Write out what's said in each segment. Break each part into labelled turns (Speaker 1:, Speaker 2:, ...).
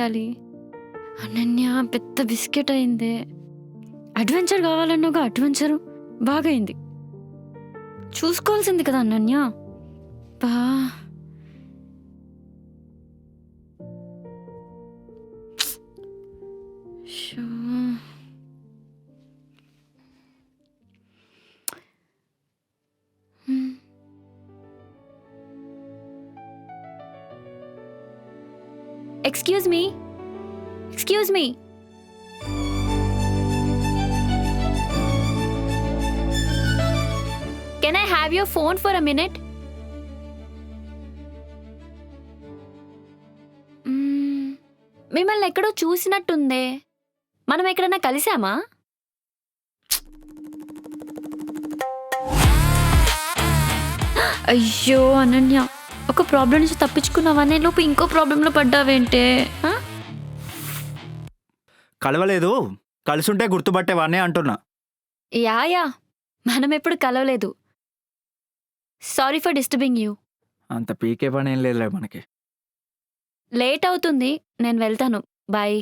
Speaker 1: చేయాలి? అనన్య పెద్ద బిస్కెట్ అయిందే. అడ్వెంచర్ కావాలన్నాగా అడ్వెంచరు బాగైంది. చూసుకోవాల్సింది కదా అనన్య. బా షో. Excuse me, excuse me. Can I have your phone for a minute? మిమ్మల్ని ఎక్కడో చూసినట్టుందే. మనం ఎక్కడన్నా కలిసామా? అయ్యో అనన్య, ఒక ప్రాబ్లం నుంచి తప్పించుకున్నావనే లోపు ఇంకో ప్రాబ్లంలో పడ్డావేంటే?
Speaker 2: కలవలేదు, కలిసుంటే గుర్తుపట్టేవాడినే అంటున్నా.
Speaker 1: యా మనం ఎప్పుడు కలవలేదు. Sorry for disturbing you.
Speaker 2: అంత పీకే పని ఏం లేదులే మనకి.
Speaker 1: లేట్ అవుతుంది, నేను వెళ్తాను. బాయ్.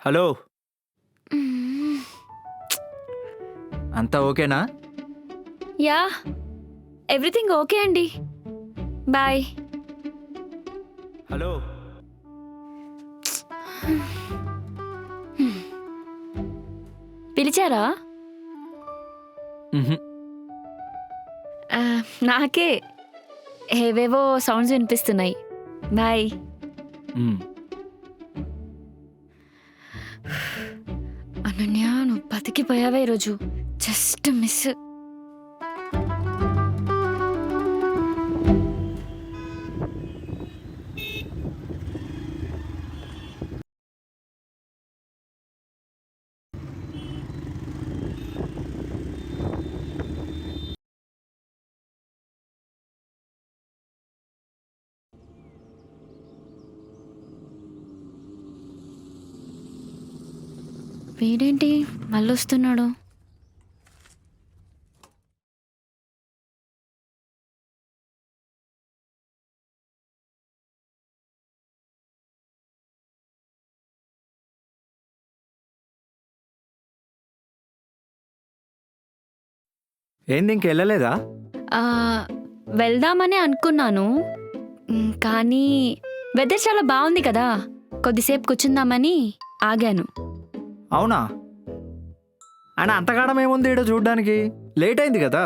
Speaker 2: హలో, అంతా ఓకేనా?
Speaker 1: యా, ఎవ్రీథింగ్ ఓకే అండి. బాయ్.
Speaker 2: హలో,
Speaker 1: పిలిచారా? నాకే ఏవేవో సౌండ్స్ వినిపిస్తున్నాయి. బాయ్. అనన్య, నువ్వు బతికిపోయావా ఈరోజు? Just miss. వీడేంటి మళ్ళొస్తున్నాడు?
Speaker 2: ఏంది ఇంకెళ్ళలేదా?
Speaker 1: వెళ్దామని అనుకున్నాను, కానీ వెదర్ చాలా బాగుంది కదా, కొద్దిసేపు కూర్చుందామని ఆగాను.
Speaker 2: అవునా? ఆయన అంతగాడం ఏముంది ఈడ చూడ్డానికి? లేట్ అయింది కదా.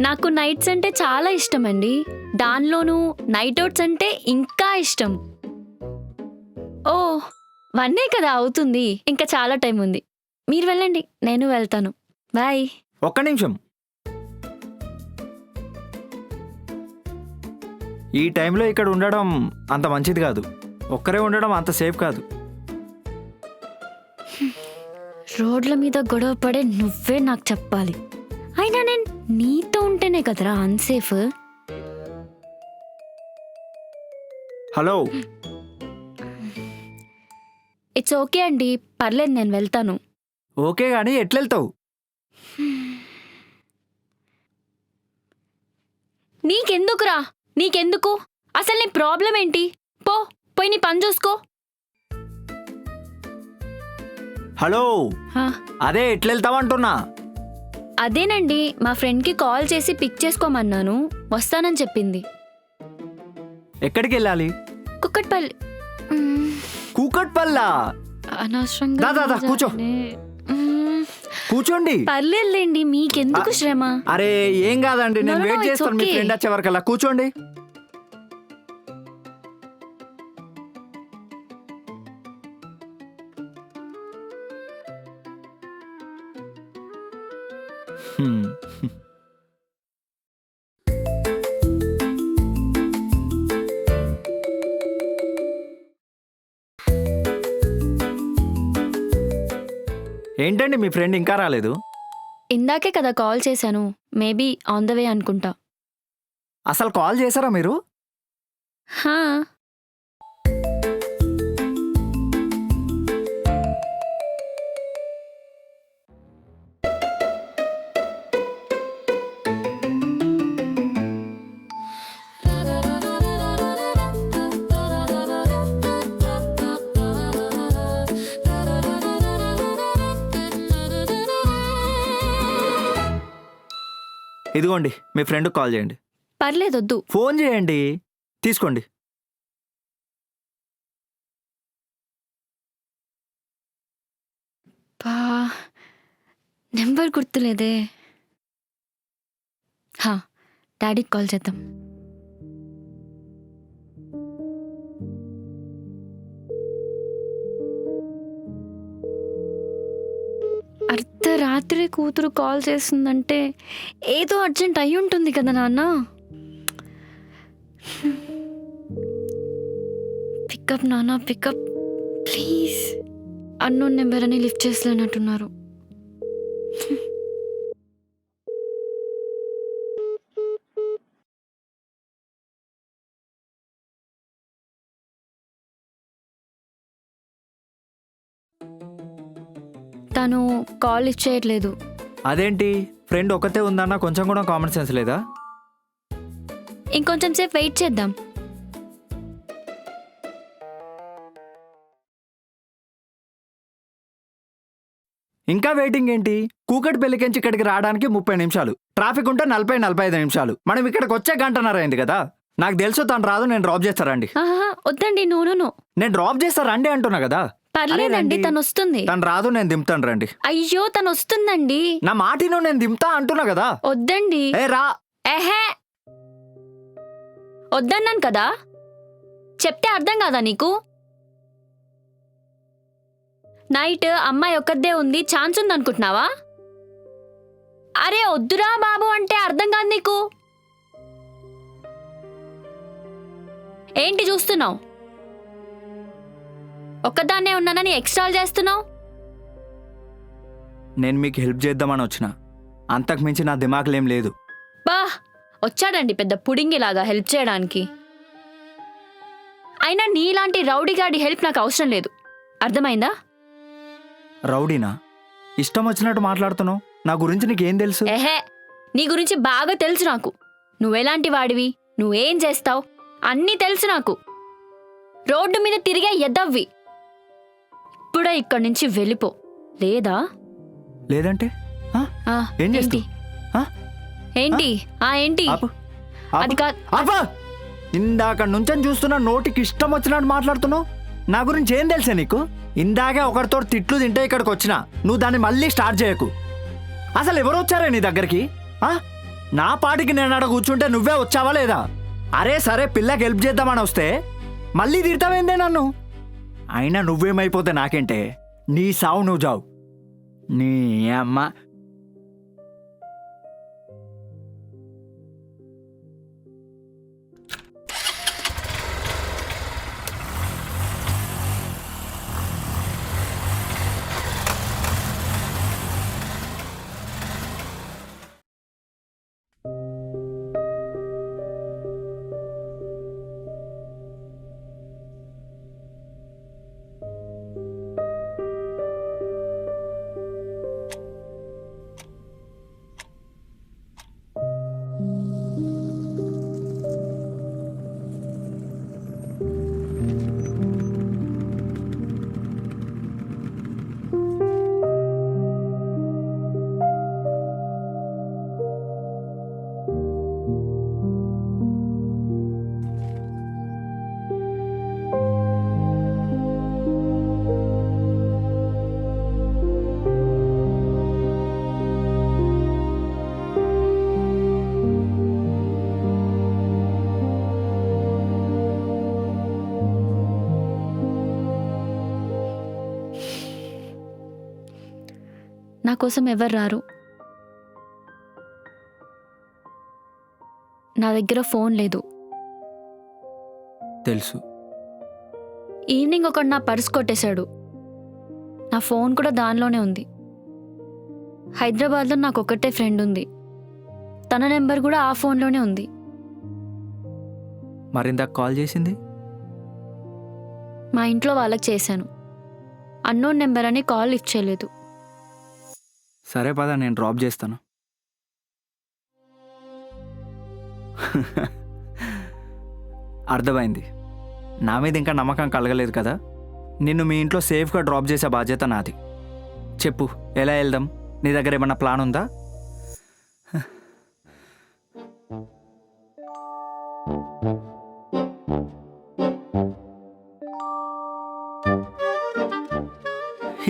Speaker 1: నాకు నైట్స్ అంటే చాలా ఇష్టం అండి. దానిలోనూ నైట్ అవుట్స్ అంటే ఇంకా ఇష్టం. ఓ, 1 కదా అవుతుంది, ఇంకా చాలా టైం ఉంది. మీరు వెళ్ళండి, నేను వెళ్తాను. బాయ్.
Speaker 2: ఒక్క నిమిషం. ఈ టైంలో ఇక్కడ ఉండడం అంత మంచిది కాదు. ఒక్కరే ఉండడం అంత సేఫ్ కాదు.
Speaker 1: రోడ్ల మీద గొడవ పడే నువ్వే నాకు చెప్పాలి. అయినా నేను నీతో ఉంటేనే కదరా అన్సేఫ్.
Speaker 2: హలో,
Speaker 1: ఇట్స్ ఓకే అండి, పర్లేదు, నేను వెళ్తాను.
Speaker 2: ఓకే కానీ ఎట్లెళ్తావు?
Speaker 1: నీకెందుకురా? నీకెందుకు? అసలు నీ ప్రాబ్లం ఏంటి? పోయి నీ పని చూసుకో.
Speaker 2: హలో, అదే ఎట్లెళ్తావంటున్నా.
Speaker 1: అదేనండి, మా ఫ్రెండ్కి కాల్ చేసి పిక్ చేసుకోమన్నాను, వస్తానని చెప్పింది.
Speaker 2: ఎక్కడికి వెళ్ళాలి?
Speaker 1: కుక్కట్పల్లి.
Speaker 2: కూకట్పల్లా?
Speaker 1: అనవసరంగా
Speaker 2: దా కూర్చో. కూర్చోండి.
Speaker 1: పర్లేదులేండి, మీకెందుకు శ్రమ?
Speaker 2: అరే ఏం కాదండి, నేను
Speaker 1: No,
Speaker 2: వెయిట్
Speaker 1: it's
Speaker 2: చేస్తాను మీ
Speaker 1: okay.
Speaker 2: ఫ్రెండ్ వచ్చే వరకు. అలా కూర్చోండి. ఏంటండి మీ ఫ్రెండ్ ఇంకా రాలేదు?
Speaker 1: ఇందాకే కదా కాల్ చేశాను, మేబీ ఆన్ ద వే అనుకుంటా.
Speaker 2: అసలు కాల్ చేశారా మీరు?
Speaker 1: హా.
Speaker 2: ఇదిగోండి మీ ఫ్రెండ్కి కాల్ చేయండి.
Speaker 1: పర్లేదు వద్దు.
Speaker 2: ఫోన్ చేయండి, తీసుకోండి.
Speaker 1: పా నెంబర్ గుర్తులేదే. హా, డాడీకి కాల్ చేద్దాం. అర్ధరాత్రి కూతురు కాల్ చేస్తుందంటే ఏదో అర్జెంట్ అయి ఉంటుంది కదా నాన్న. పికప్ నాన్న, పికప్ ప్లీజ్. అన్నోన్ నెంబర్ అని లిఫ్ట్ చేసలేనట్టున్నారు. తను కాల్ లిఫ్ట్ చేయట్లేదు.
Speaker 2: అదేంటి, ఫ్రెండ్ ఒకతే ఉందన్నా కొంచెం కూడా కామన్ సెన్స్ లేదా?
Speaker 1: ఇంకొంచెం సేపు వెయిట్ చేద్దాం.
Speaker 2: ఇంకా వెయిటింగ్ ఏంటి? కూకట్పల్లికించి ఇక్కడికి రావడానికి 30 నిమిషాలు, ట్రాఫిక్ ఉంటే 40-45 నిమిషాలు. మనం ఇక్కడికి వచ్చే గంటన్నర అయింది కదా. నాకు తెలుసు తను రాదు, నేను డ్రాప్ చేస్తారండి.
Speaker 1: ఆహా, వద్దండి. నో.
Speaker 2: నేను డ్రాప్ చేస్తారండి అంటున్నా కదా.
Speaker 1: పర్లేదండి, తను వస్తుంది.
Speaker 2: తను రాదు, నేను దింపుతాను రండి.
Speaker 1: అయ్యో, తను వస్తుందండి.
Speaker 2: నా మాటిను, నేను దింపుతా అంటున్నా కదా.
Speaker 1: వద్దండి.
Speaker 2: ఏ రా.
Speaker 1: ఏహే, వద్దన్నాను కదా. చెప్తే అర్థం కాదా నీకు? నైట్ అమ్మాయి ఒక్కదే ఉంది, ఛాన్స్ ఉందనుకుంటున్నావా? అరే వద్దురా బాబు అంటే అర్థం కాదు నీకు. ఏంటి చూస్తున్నావు? ఒక్కదాన్నే ఉన్నానని ఎక్స్ట్రాల్ చేస్తున్నావు.
Speaker 2: నేను మీకు హెల్ప్ చేద్దామని వచ్చిన, అంతకు మించి నా దిమాకులేం లేదు.
Speaker 1: బా వచ్చాడండి పెద్ద పుడింగిలాగా హెల్ప్ చేయడానికి. అయినా నీలాంటి రౌడీగాడి హెల్ప్ నాకు అవసరం లేదు, అర్థమైందా?
Speaker 2: రౌడీనా? ఇష్టం వచ్చినట్టు మాట్లాడుతున్నావు. నా గురించి నీకేం తెలుసు?
Speaker 1: ఏహే, నీ గురించి బాగా తెలుసు నాకు. నువ్వెలాంటి వాడివి, నువ్వేం చేస్తావు అన్నీ తెలుసు నాకు. రోడ్డు మీద తిరిగే ఎద్దవ్వి. ఇప్పుడే ఇక్కడి నుంచి వెళ్ళిపో, లేదా
Speaker 2: లేదంటే
Speaker 1: ఆ,
Speaker 2: ఏం
Speaker 1: ఏంటి
Speaker 2: చేస్తావ్? ఆ?
Speaker 1: ఏంటి ఏంటి
Speaker 2: ఆపు,
Speaker 1: అది
Speaker 2: ఆపు,
Speaker 1: కాదు.
Speaker 2: ఆపు. ఇందాక నుంచని చూస్తున్నా, నోటికి ఇష్టం వచ్చినట్టు మాట్లాడుతున్నావు. నా గురించి ఏం తెలుసా నీకు? ఇందాకే ఒకరితో తిట్లు తింటే ఇక్కడికి వచ్చినా, నువ్వు దాన్ని మళ్ళీ స్టార్ట్ చేయకు. అసలు ఎవరు వచ్చారే నీ దగ్గరికి? నా పాటికి నేను అక్కడ కూర్చుంటే నువ్వే వచ్చావా లేదా? అరే సరే, పిల్లకి హెల్ప్ చేద్దామని వస్తే మళ్ళీ తిడతావేందే నన్ను? అయినా నువ్వేమైపోతే నాకేంటే, నీ సావు నువ్వు జావు. నీ అమ్మ.
Speaker 1: నా కోసం ఎవరు రారు. నా దగ్గర ఫోన్ లేదు.
Speaker 2: తెలుసు.
Speaker 1: ఈవినింగ్ ఒకడు నా పర్స్ కొట్టేశాడు. నా ఫోన్ కూడా దానిలోనే ఉంది. హైదరాబాద్లో నాకు ఒకటే ఫ్రెండ్ ఉంది, తన నెంబర్ కూడా ఆ ఫోన్లోనే ఉంది.
Speaker 2: మరిందాక కాల్ చేసింది?
Speaker 1: మా ఇంట్లో వాళ్ళకి చేశాను. అన్నోన్ నెంబర్ అని కాల్ లిఫ్ట్ చేయలేదు.
Speaker 2: సరే పద, నేను డ్రాప్ చేస్తాను. అర్థమైంది. నా మీద ఇంకా నమ్మకం కలగలేదు కదా. నిన్ను మీ ఇంట్లో సేఫ్గా డ్రాప్ చేసే బాధ్యత నాది. చెప్పు, ఎలా వెళ్దాం? నీ దగ్గర ఏమన్నా ప్లాన్ ఉందా?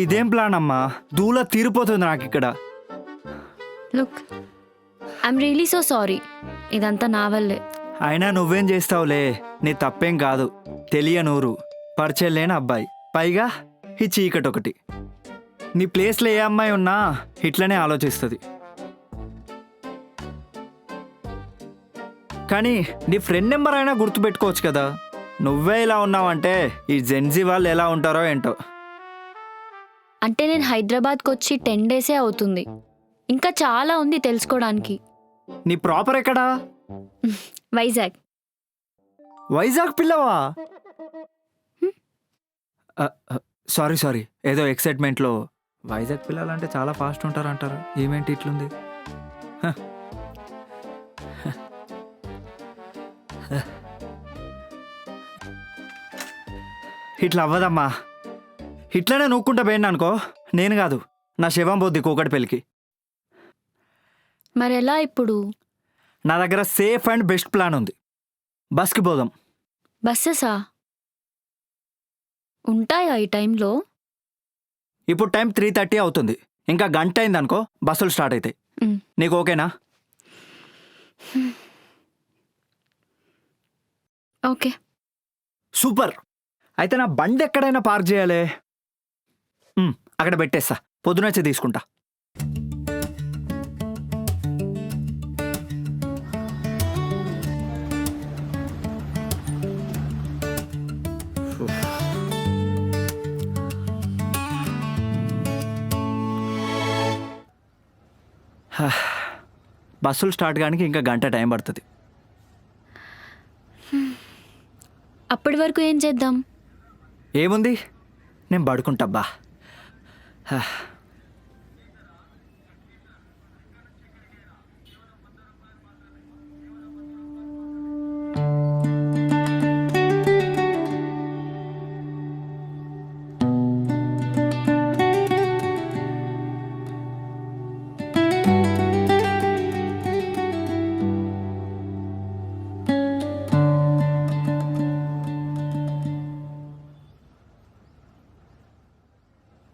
Speaker 2: ఇదేం ప్లాన్ అమ్మా, దూల తీరిపోతుంది నాకు ఇక్కడ.
Speaker 1: Look, I'm really so sorry. ఇదంతా నా వల్లే.
Speaker 2: అయినా నువ్వేం చేస్తావులే, నీ తప్పేం కాదు. తెలియనూరు, పరిచయం లేని అబ్బాయి, పైగా ఈ చీకటి ఒకటి. నీ ప్లేస్లో ఏ అమ్మాయి ఉన్నా ఇట్లనే ఆలోచిస్తుంది. కానీ నీ ఫ్రెండ్ నెంబర్ అయినా గుర్తుపెట్టుకోవచ్చు కదా. నువ్వే ఇలా ఉన్నావంటే ఈ జెన్జీ వాళ్ళు ఎలా ఉంటారో ఏంటో.
Speaker 1: అంటే నేను హైదరాబాద్కి వచ్చి 10 డేసే అవుతుంది. ఇంకా చాలా ఉంది తెలుసుకోవడానికి.
Speaker 2: నీ ప్రాపర్ ఎక్కడా?
Speaker 1: వైజాగ్.
Speaker 2: వైజాగ్ పిల్లవా? సారీ, ఏదో ఎక్సైట్మెంట్లో. వైజాగ్ పిల్లలంటే చాలా ఫాస్ట్ ఉంటారు అంటారు, ఏమేంటి ఇట్లుంది? ఇట్లా అవ్వదమ్మా. ఇట్లనే నూక్కుంటా పోయినా అనుకో, నేను కాదు నా శవం పోద్ది కూకట్పల్లికి.
Speaker 1: మరి ఎలా ఇప్పుడు?
Speaker 2: నా దగ్గర సేఫ్ అండ్ బెస్ట్ ప్లాన్ ఉంది. బస్కి పోదాం.
Speaker 1: బస్సెసా ఉంటాయా ఈ టైంలో?
Speaker 2: ఇప్పుడు టైం 3:30 అవుతుంది. ఇంకా గంట అయింది అనుకో, బస్సులు స్టార్ట్ అవుతాయి. నీకు ఓకేనా?
Speaker 1: ఓకే.
Speaker 2: సూపర్. అయితే నా బండి ఎక్కడైనా పార్క్ చేయాలి. అక్కడ పెట్టేస్తా, పొద్దునొచ్చి తీసుకుంటా. బస్సులు స్టార్ట్ కానికి ఇంకా గంట టైం పడుతుంది.
Speaker 1: అప్పటి వరకు ఏం చేద్దాం?
Speaker 2: ఏముంది, నేను పడుకుంటాబ్బా.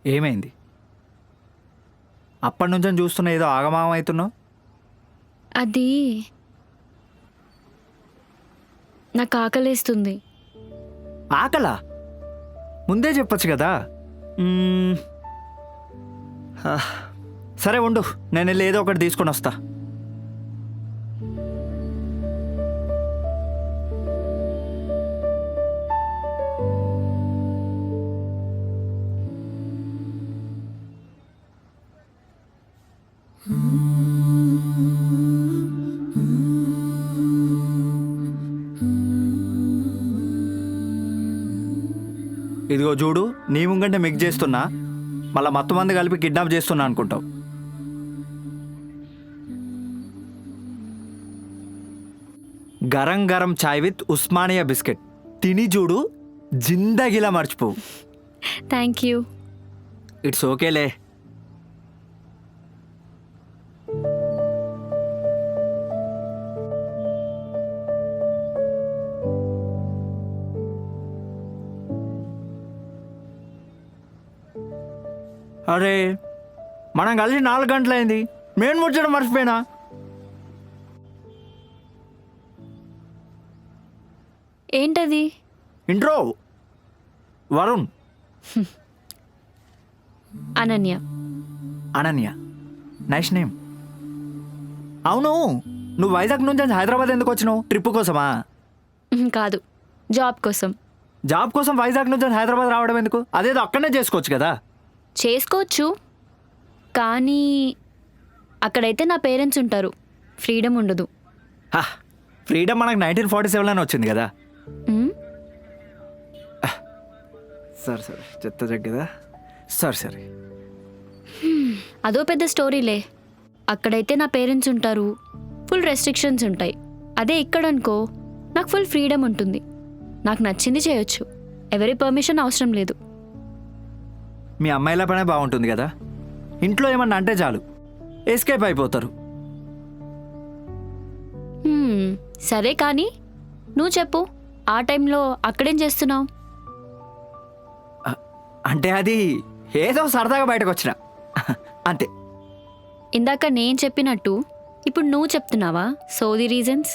Speaker 2: ఏమైంది? అప్పటి నుంచి చూస్తున్నా, ఏదో ఆగమాగం అవుతున్నావు.
Speaker 1: అది నాకు ఆకలేస్తుంది.
Speaker 2: ఆకలా? ముందే చెప్పొచ్చు కదా. సరే ఉండు, నేను వెళ్ళి ఏదో ఒకటి తీసుకొని వస్తా. ఇదిగో చూడు, నీ ముంగంటే మిక్స్ చేస్తున్నా, మళ్ళీ మొత్తం మంది కలిపి కిడ్నాప్ చేస్తున్నా అనుకుంటావు. గరం గరం చాయ్ విత్ ఉస్మానియా బిస్కెట్ తిని చూడు, జిందగీలా మర్చిపోవు.
Speaker 1: Thank you.
Speaker 2: ఇట్స్ ఓకేలే. అరే, మనం కలిసి 4 గంటలైంది, నేను ముచ్చడం మర్చిపోయినా.
Speaker 1: ఏంటది?
Speaker 2: Intro, Varun.
Speaker 1: Ananya.
Speaker 2: Ananya, nice name. అవును, నువ్వు వైజాగ్ నుంచి హైదరాబాద్ ఎందుకు వచ్చినావు? ట్రిప్ కోసమా?
Speaker 1: కాదు, జాబ్ కోసం.
Speaker 2: జాబ్ కోసం వైజాగ్ నుంచి హైదరాబాద్ రావడం ఎందుకు? అదేదో అక్కడనే చేసుకోవచ్చు కదా.
Speaker 1: చేసుకోవచ్చు, కానీ అక్కడైతే నా పేరెంట్స్ ఉంటారు, ఫ్రీడమ్ ఉండదు.
Speaker 2: ఫ్రీడమ్ మనకు 1947లోనే వచ్చింది కదా. సరే చెత్త జగ్గదా. సరే
Speaker 1: అదో పెద్ద స్టోరీలే. అక్కడైతే నా పేరెంట్స్ ఉంటారు, ఫుల్ రెస్ట్రిక్షన్స్ ఉంటాయి. అదే ఇక్కడనుకో, నాకు ఫుల్ ఫ్రీడమ్ ఉంటుంది. నాకు నచ్చింది చేయొచ్చు, ఎవరి పర్మిషన్ అవసరం లేదు.
Speaker 2: మీ అమ్మాయిల పనే బాగుంటుంది కదా. ఇంట్లో ఏమన్నా అంటే చాలు, ఎస్కేప్ అయిపోతారు.
Speaker 1: సరే కానీ నువ్వు చెప్పు, ఆ టైంలో అక్కడేం చేస్తున్నావు?
Speaker 2: అంటే అది ఏదో సరదాగా బయటకు వచ్చిన అంతే.
Speaker 1: ఇందాక నేను చెప్పినట్టు ఇప్పుడు నువ్వు చెప్తున్నావా సోది రీజన్స్?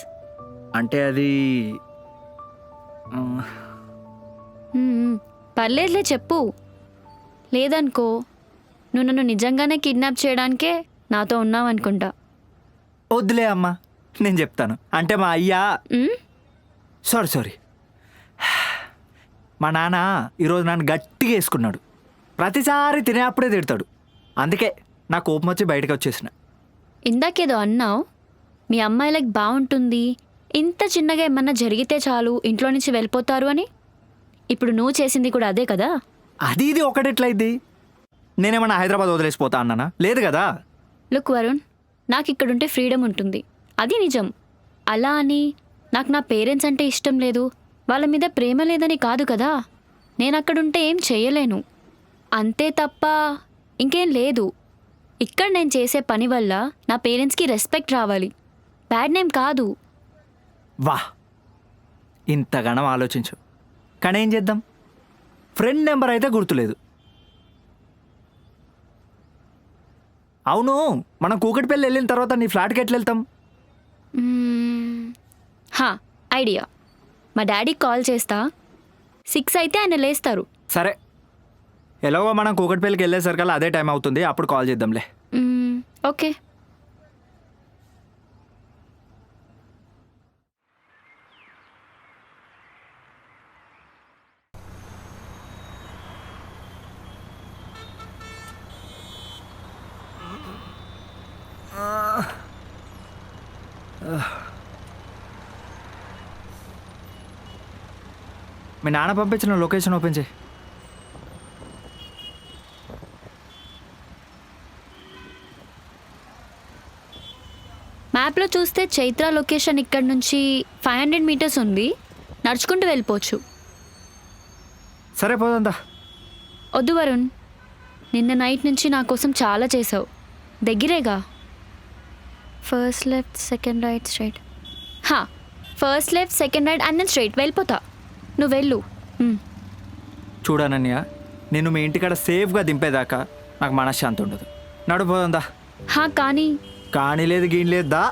Speaker 2: అంటే అది
Speaker 1: పర్లేదులే చెప్పు. లేదనుకో నువ్వు నన్ను నిజంగానే కిడ్నాప్ చేయడానికే నాతో ఉన్నావనుకుంటా.
Speaker 2: వద్దులే అమ్మా, నేను చెప్తాను. అంటే మా అయ్యా
Speaker 1: మ్?
Speaker 2: సారీ మా నాన్న ఈరోజు నన్ను గట్టిగా వేసుకున్నాడు. ప్రతిసారి తినేప్పుడే తిడతాడు. అందుకే నా కోపం వచ్చి బయటకు వచ్చేసిన.
Speaker 1: ఇందాకేదో అన్నావు, మీ అమ్మాయిలకి బాగుంటుంది, ఇంత చిన్నగా ఏమన్నా జరిగితే చాలు ఇంట్లో నుంచి వెళ్ళిపోతారు అని. ఇప్పుడు నువ్వు చేసింది కూడా అదే కదా?
Speaker 2: అది ఇది ఒకటెట్లయిద్ది? నేనేమన్నా హైదరాబాద్ వదిలేసిపోతా అన్నానా? లేదు కదా.
Speaker 1: లుక్ వరుణ్, నాకు ఇక్కడుంటే ఫ్రీడమ్ ఉంటుంది, అది నిజం. అలా అని నాకు నా పేరెంట్స్ అంటే ఇష్టం లేదు, వాళ్ళ మీద ప్రేమ లేదని కాదు కదా. నేను అక్కడుంటే ఏం చేయలేను, అంతే తప్ప ఇంకేం లేదు. ఇక్కడ నేను చేసే పని వల్ల నా పేరెంట్స్కి రెస్పెక్ట్ రావాలి, బ్యాడ్ నేమ్ కాదు.
Speaker 2: వా, ఇంతగానం ఆలోచించు. కానీ ఏం చేద్దాం, ఫ్రెండ్ నెంబర్ అయితే గుర్తులేదు. అవును, మనం కూకట్పల్లి వెళ్ళిన తర్వాత నీ ఫ్లాట్కి ఎట్లా వెళ్తాం?
Speaker 1: హా, ఐడియా. మా డాడీకి కాల్ చేస్తా, 6 అయితే ఆయన లేస్తారు.
Speaker 2: సరే, ఎలాగో మనం కూకట్పల్లికి వెళ్ళేసరికల్లా అదే టైం అవుతుంది, అప్పుడు కాల్ చేద్దాంలే.
Speaker 1: ఓకే.
Speaker 2: మీ నాన్న పంపించిన లొకేషన్ ఓపెన్ చేయి.
Speaker 1: మ్యాప్లో చూస్తే చైత్ర లొకేషన్ ఇక్కడ నుంచి 500 మీటర్స్ ఉంది, నడుచుకుంటూ వెళ్ళిపోవచ్చు.
Speaker 2: సరే పోదంతా.
Speaker 1: వద్దు వరుణ్, నిన్న నైట్ నుంచి నా కోసం చాలా చేసావు, దగ్గరేగా. First left second right straight. హా, first left second right and then straight వెళ్ళిపోతా. నువ్వు వెళ్ళు.
Speaker 2: చూడనన్య, నేను మీ ఇంటికాడ సేఫ్గా దింపేదాకా నాకు మనశ్శాంతి ఉండదు. నడిపోదా.
Speaker 1: హా, కానీ
Speaker 2: కానీ లేదు గీన్ లేదు దా.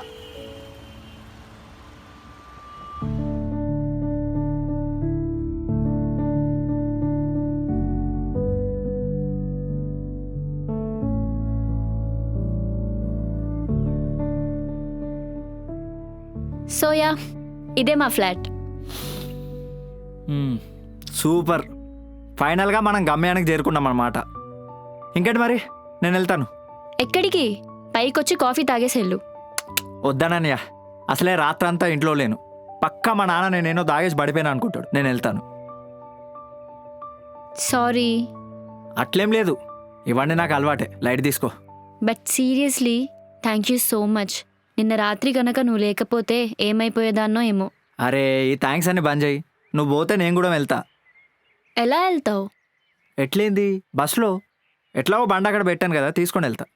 Speaker 1: సోయా, ఇదే మా ఫ్లాట్.
Speaker 2: సూపర్, ఫైనల్గా మనం గమ్యానికి చేరుకున్నాం అన్నమాట. ఇంకేంటి మరి, నేను వెళ్తాను.
Speaker 1: ఎక్కడికి? పైకొచ్చి కాఫీ తాగేసి వెళ్ళు.
Speaker 2: వద్దానన్నయ్య, అసలే రాత్రంతా ఇంట్లో లేను. పక్కా మా నాన్న నేనేనో దాగేసి పడిపోయినా అనుకుంటాడు. నేను వెళ్తాను.
Speaker 1: సారీ.
Speaker 2: అట్లేం లేదు, ఇవన్నీ నాకు అలవాటే, లైట్ తీసుకో.
Speaker 1: But seriously thank you so much. నిన్న రాత్రి గనక నువ్వు లేకపోతే ఏమైపోయేదాన్నో ఏమో.
Speaker 2: అరే, ఈ థ్యాంక్స్ అన్ని బంద్ చేయి. నువ్వు పోతే నేను కూడా వెళ్తా.
Speaker 1: ఎలా వెళ్తావు?
Speaker 2: ఎట్లేంది, బస్సులో. ఎట్లాగో బండి అక్కడ పెట్టాను కదా, తీసుకొని వెళ్తా.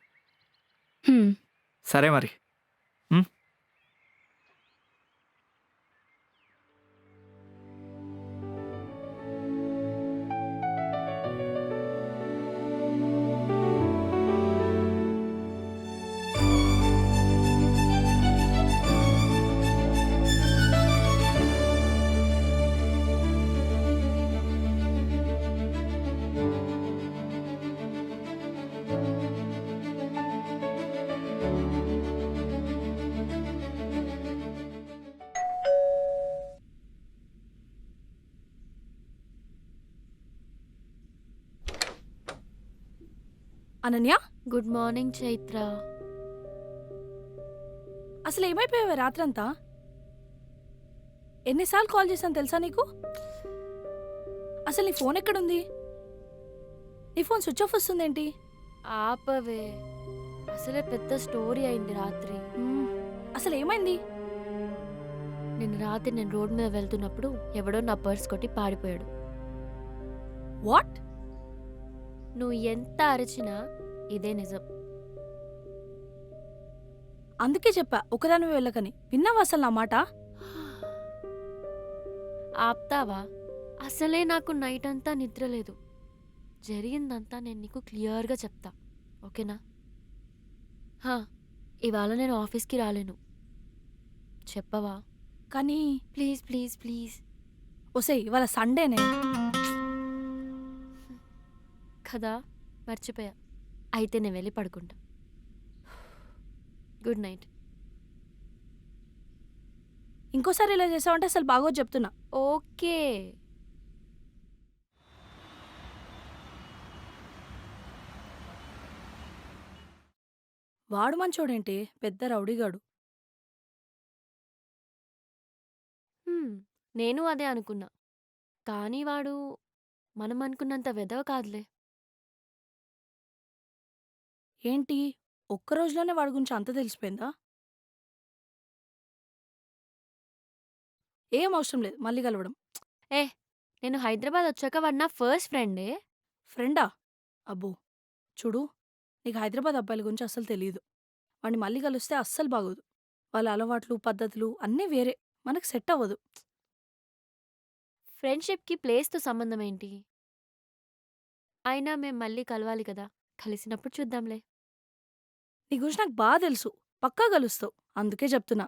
Speaker 2: సరే మరి.
Speaker 3: Ananya,
Speaker 1: good morning Chaitra.
Speaker 3: అసలు ఏమైపోయావే రాత్రంతా? ఎన్నిసార్లు కాల్ చేశాను తెలుసా నీకు? అసలు నీ ఫోన్ ఎక్కడుంది? నీ ఫోన్ స్విచ్ ఆఫ్ వస్తుందేంటి?
Speaker 1: ఆపవే, అసలే పెద్ద స్టోరీ అయింది రాత్రి.
Speaker 3: అసలు ఏమైంది?
Speaker 1: నిన్న రాత్రి నేను రోడ్ మీద వెళ్తున్నప్పుడు ఎవడో నా పర్స్ కొట్టి పారిపోయాడు.
Speaker 3: వాట్?
Speaker 1: నువ్వు ఎంత అరిచినా ఇదే నిజం.
Speaker 3: అందుకే చెప్పా ఒకదానివే వెళ్ళకని. విన్నావా అసలు నా మాట?
Speaker 1: ఆప్తావా? అసలే నాకు నైట్ అంతా నిద్ర లేదు. జరిగిందంతా నేను నీకు క్లియర్గా చెప్తా, ఓకేనా? హా, ఇవాళ నేను ఆఫీస్కి రాలేను. చెప్పవా?
Speaker 3: కానీ
Speaker 1: ప్లీజ్ ప్లీజ్ ప్లీజ్.
Speaker 3: ఒసేయ్ ఇవాళ సండేనే.
Speaker 1: కదా, మర్చిపోయా. అయితే నేను వెళ్ళి పడుకుంటా. Good night.
Speaker 3: ఇంకోసారి ఇలా చేసావంటే అసలు బాగోదు చెప్తున్నా.
Speaker 1: ఓకే.
Speaker 3: వాడు మంచోడేంటి, పెద్ద రౌడీగాడు.
Speaker 1: హ్మ్, నేను అదే అనుకున్నా. కానీ వాడు మనం అనుకున్నంత వెదవ కాదులే.
Speaker 3: ఏంటి, ఒక్క రోజులోనే వాడి గురించి అంత తెలిసిపోయిందా? ఏం అవసరం లేదు మళ్ళీ కలవడం.
Speaker 1: ఏ, నేను హైదరాబాద్ వచ్చాక వాడు నా ఫస్ట్ ఫ్రెండే.
Speaker 3: ఫ్రెండా? అబ్బో, చూడు, నీకు హైదరాబాద్ అబ్బాయిల గురించి అస్సలు తెలియదు. వాడిని మళ్ళీ కలిస్తే అస్సలు బాగోదు. వాళ్ళ అలవాట్లు పద్ధతులు అన్నీ వేరే, మనకు సెట్ అవ్వదు.
Speaker 1: ఫ్రెండ్షిప్కి ప్లేస్తో సంబంధం ఏంటి? అయినా మేం మళ్ళీ కలవాలి కదా, కలిసినప్పుడు చూద్దాంలే.
Speaker 3: నీ గురించి నాకు బాగా తెలుసు, పక్కా కలుస్తావు, అందుకే చెప్తున్నా.